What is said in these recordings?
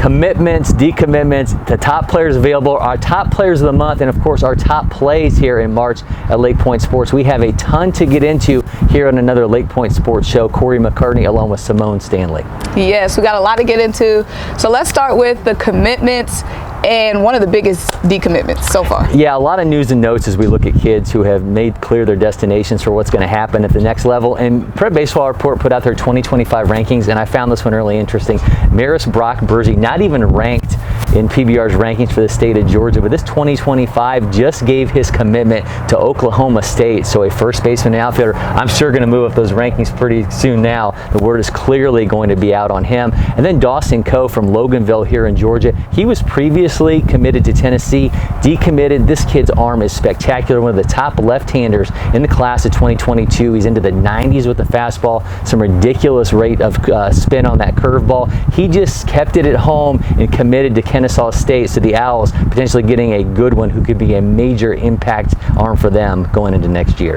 commitments, decommitments, the top players available, our top players of the month, and of course our top plays here in March at LakePoint Sports. We have a ton to get into here on another LakePoint Sports Show. Cory McCartney along with Symone Stanley. Yes, we got a lot to get into. So let's start with the commitments and one of the biggest decommitments so far. Yeah, a lot of news and notes as we look at kids who have made clear their destinations for what's going to happen at the next level. And Prep Baseball Report put out their 2025 rankings, and I found this one really interesting. Maris Brock Bergy, not even ranked in PBR's rankings for the state of Georgia, but this 2025 just gave his commitment to Oklahoma State. So a first baseman and outfielder, I'm sure going to move up those rankings pretty soon now. The word is clearly going to be out on him. And then Dawson Coe from Loganville here in Georgia. He was previously committed to Tennessee, decommitted. This kid's arm is spectacular. One of the top left-handers in the class of 2022. He's into the 90s with the fastball, some ridiculous rate of spin on that curveball. He just kept it at home and committed to Kennesaw State, so the Owls potentially getting a good one who could be a major impact arm for them going into next year.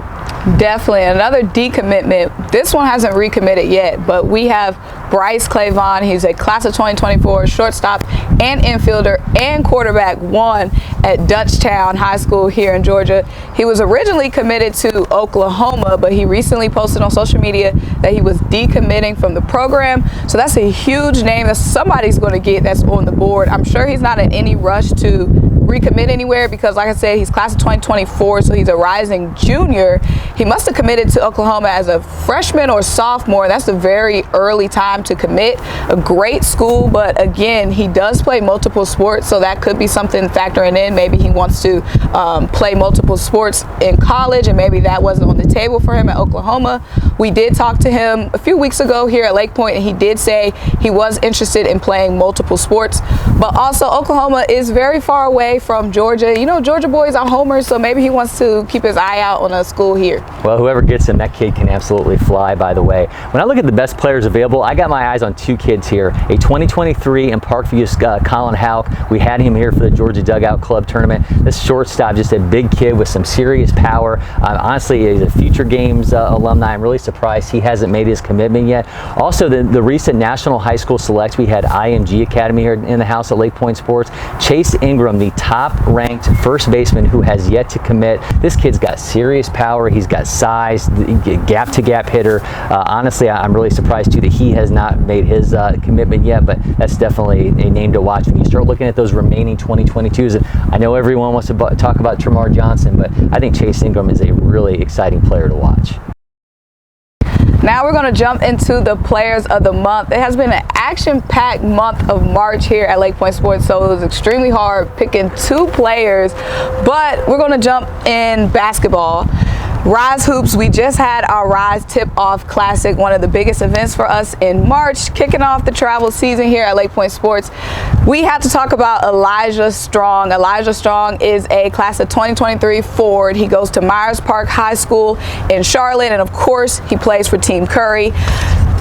Definitely. Another decommitment. This one hasn't recommitted yet, but we have Bryce Clavon. He's a class of 2024 shortstop and infielder and quarterback, one at Dutchtown High School here in Georgia. He was originally committed to Oklahoma, but he recently posted on social media that he was decommitting from the program. So that's a huge name that somebody's going to get that's on the board. I'm sure he's not in any rush to recommit anywhere because, like I said, he's class of 2024, so he's a rising junior. He must have committed to Oklahoma as a freshman or sophomore. That's a very early time to commit. A great school, but again, he does play multiple sports, so that could be something factoring in. Maybe he wants to play multiple sports in college, and maybe that wasn't on the table for him at Oklahoma. We did talk to him a few weeks ago here at LakePoint, and he did say he was interested in playing multiple sports, but also Oklahoma is very far away from Georgia. You know, Georgia boys are homers, so maybe he wants to keep his eye out on a school here. Well, whoever gets him, that kid can absolutely fly, by the way. When I look at the best players available, I got my eyes on two kids here. A 2023 in Parkview's Colin Howe. We had him here for the Georgia Dugout Club tournament. This shortstop, just a big kid with some serious power. Honestly, he's a Future Games alumni. I'm really surprised he hasn't made his commitment yet. Also, the recent National High School Selects, we had IMG Academy here in the house at LakePoint Sports. Chase Ingram, the top-ranked first baseman who has yet to commit. This kid's got serious power. He's got size, gap-to-gap hitter. Honestly, I'm really surprised, too, that he has not made his commitment yet, but that's definitely a name to watch when you start looking at those remaining 2022s. I know everyone wants to talk about Tremar Johnson, but I think Chase Ingram is a really exciting player to watch. Now we're going to jump into the players of the month. It has been an action-packed month of March here at LakePoint Sports, so it was extremely hard picking two players, but we're going to jump in basketball. Rise Hoops, we just had our Rise Tip-Off Classic, one of the biggest events for us in March, kicking off the travel season here at LakePoint Sports. We have to talk about Elijah Strong. Elijah Strong is a class of 2023 forward. He goes to Myers Park High School in Charlotte, and of course, he plays for Team Cory.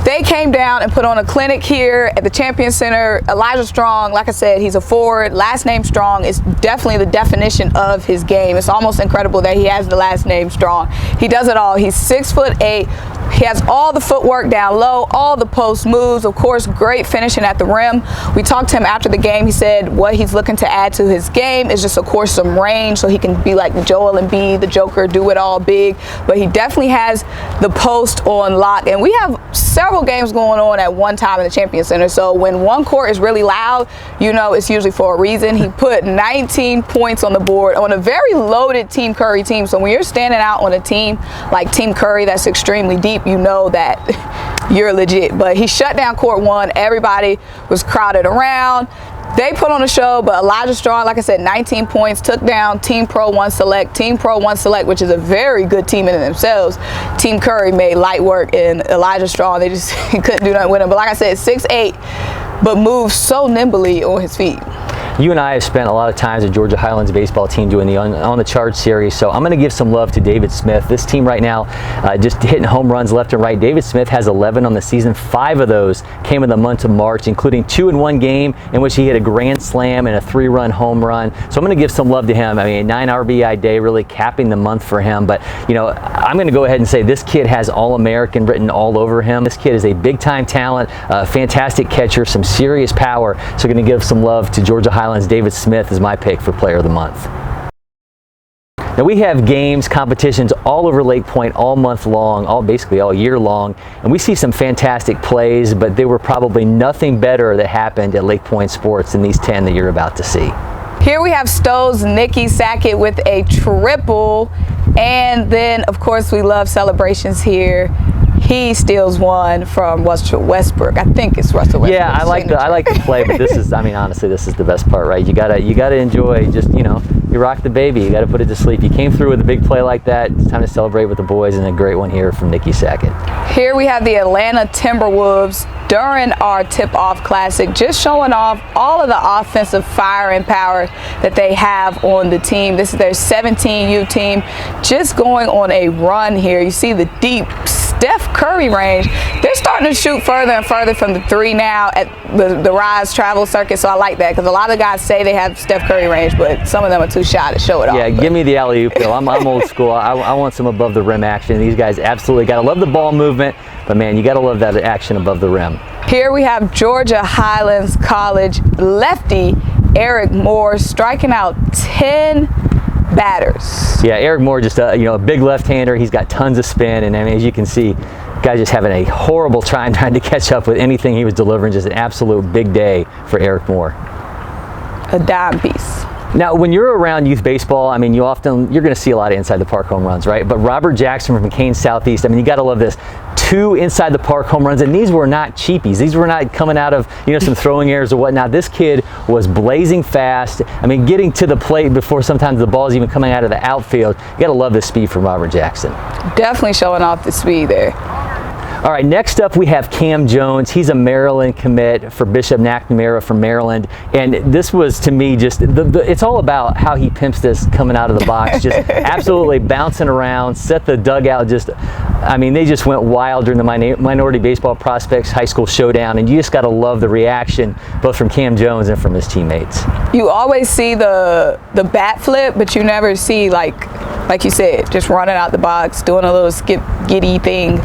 They came down and put on a clinic here at the Champion Center. Elijah Strong, like I said, he's a forward. Last name Strong is definitely the definition of his game. It's almost incredible that he has the last name Strong. He does it all. He's 6'8". He has all the footwork down low, all the post moves, of course, great finishing at the rim. We talked to him after the game. He said what he's looking to add to his game is just, of course, some range so he can be like Joel Embiid, the Joker, do it all big. But he definitely has the post on lock. And we have several games going on at one time in the Champion Center. So when one court is really loud, you know it's usually for a reason. He put 19 points on the board on a very loaded Team Cory team. So when you're standing out on a team like Team Cory that's extremely deep, you know that you're legit. But he shut down court one. Everybody was crowded around. They put on a show, but Elijah Strong, like I said, 19 points, took down Team Pro 1 Select. Team Pro 1 Select, which is a very good team in themselves. Team Cory made light work, and Elijah Strong, they just couldn't do nothing with him. But like I said, 6'8", but moves so nimbly on his feet. You and I have spent a lot of times at Georgia Highlands baseball team doing the On the Charge series, so I'm going to give some love to David Smith. This team right now just hitting home runs left and right. David Smith has 11 on the season. 5 of those came in the month of March, including 2 in one game in which he hit a grand slam and a 3-run home run. So I'm going to give some love to him. I mean, a 9 RBI day really capping the month for him. But, you know, I'm going to go ahead and say this kid has All-American written all over him. This kid is a big-time talent, fantastic catcher, some serious power. So going to give some love to Georgia Highlands. David Smith is my pick for Player of the Month. Now we have games, competitions all over Lake Point all month long, basically all year long, and we see some fantastic plays, but there were probably nothing better that happened at LakePoint Sports than these 10 that you're about to see. Here we have Stowe's Nikki Sackett with a triple, and then of course we love celebrations here. He steals one from Russell Westbrook. I think it's Russell Westbrook. Yeah, I like the play, but this is, I mean, honestly, this is the best part, right? You gotta enjoy. Just, you know, you rock the baby. You gotta put it to sleep. You came through with a big play like that. It's time to celebrate with the boys, and a great one here from Nikki Sackett. Here we have the Atlanta Timberwolves during our tip-off classic, just showing off all of the offensive fire and power that they have on the team. This is their 17U team, just going on a run here. You see the deep Steph Curry range. They're starting to shoot further and further from the 3 now at the Rise travel circuit, so I like that because a lot of guys say they have Steph Curry range, but some of them are too shy to show it off. Yeah, give me the alley-oop, Bill. I'm old school. I want some above the rim action. These guys absolutely got to love the ball movement, but man, you got to love that action above the rim. Here we have Georgia Highlands College lefty Eric Moore striking out 10 batters. Yeah, Eric Moore, just a big left-hander. He's got tons of spin, and I mean, as you can see, guy just having a horrible time trying to catch up with anything he was delivering. Just an absolute big day for Eric Moore. A dime piece. Now, when you're around youth baseball, I mean, you're going to see a lot of inside the park home runs, right? But Robert Jackson from McCain Southeast, I mean, you got to love this. 2 inside the park home runs, and these were not cheapies. These were not coming out of, some throwing errors or whatnot. This kid was blazing fast. I mean, getting to the plate before sometimes the ball's even coming out of the outfield. You got to love this speed from Robert Jackson. Definitely showing off the speed there. All right, next up we have Cam Jones. He's a Maryland commit for Bishop McNamara from Maryland. And this was, to me, just, it's all about how he pimps this coming out of the box. Just absolutely bouncing around, set the dugout. I mean, they just went wild during the Minority Baseball Prospects High School Showdown. And you just got to love the reaction, both from Cam Jones and from his teammates. You always see the bat flip, but you never see, like you said, just running out the box, doing a little skip-giddy thing,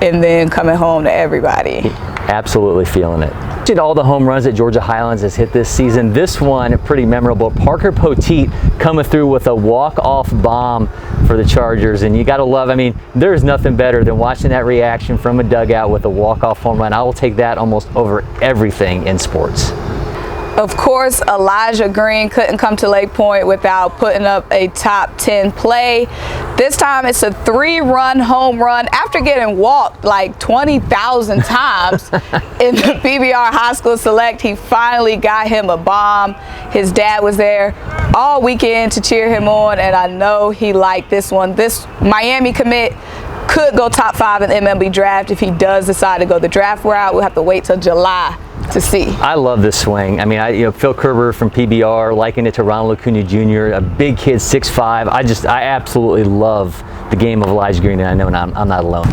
and then coming home to everybody. Absolutely feeling it. All the home runs that Georgia Highlands has hit this season. This one pretty memorable. Parker Poteet coming through with a walk-off bomb for the Chargers, and you got to love. I mean, there's nothing better than watching that reaction from a dugout with a walk-off home run. I will take that almost over everything in sports. Of course, Elijah Green couldn't come to Lake Point without putting up a top 10 play. This time it's a 3-run home run after getting walked like 20,000 times in the PBR High School Select. He finally got him a bomb. His dad was there all weekend to cheer him on, and I know he liked this one. This Miami commit could go top 5 in the MLB draft if he does decide to go the draft route. We'll have to wait till July to see. I love this swing. I mean, Phil Kerber from PBR likened it to Ronald Acuna Jr., a big kid, 6'5". I absolutely love the game of Elijah Green, and I know I'm not alone.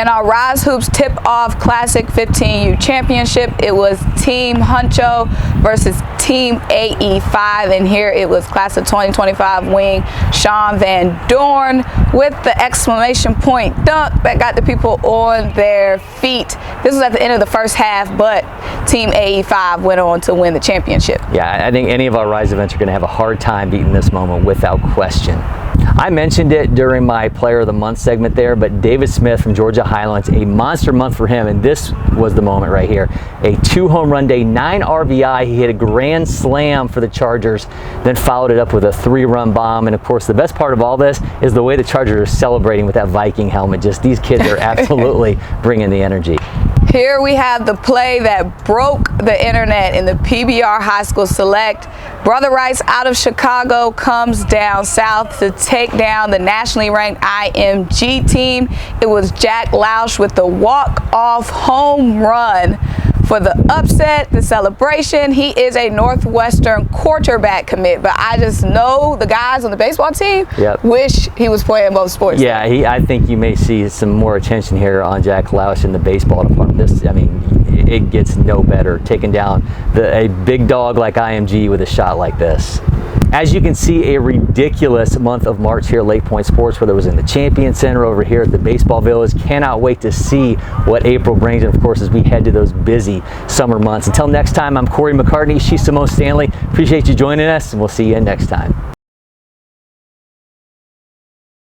In our Rise Hoops Tip-Off Classic 15U Championship, it was Team Huncho versus Team AE5, and here it was Class of 2025 wing Sean Van Dorn with the exclamation point dunk that got the people on their feet. This was at the end of the first half, but Team AE5 went on to win the championship. Yeah, I think any of our Rise events are going to have a hard time beating this moment without question. I mentioned it during my Player of the Month segment there, but David Smith from Georgia Highlands, a monster month for him, and this was the moment right here. A 2-home run day, 9 RBI. He hit a grand slam for the Chargers, then followed it up with a 3-run bomb. And of course, the best part of all this is the way the Chargers are celebrating with that Viking helmet. Just these kids are absolutely bringing the energy. Here we have the play that broke the internet in the PBR High School Select. Brother Rice out of Chicago comes down south to take down the nationally ranked IMG team. It was Jack Lausch with the walk-off home run for the upset, the celebration. He is a Northwestern quarterback commit, but I just know the guys on the baseball team wish he was playing both sports. Yeah, I think you may see some more attention here on Jack Lausch in the baseball department. I mean, it gets no better taking down a big dog like IMG with a shot like this. As you can see, a ridiculous month of March here at LakePoint Sports, whether it was in the Champion Center over here at the Baseball Village. Cannot wait to see what April brings, and of course, as we head to those busy summer months. Until next time, I'm Cory McCartney. She's Symone Stanley. Appreciate you joining us, and we'll see you next time.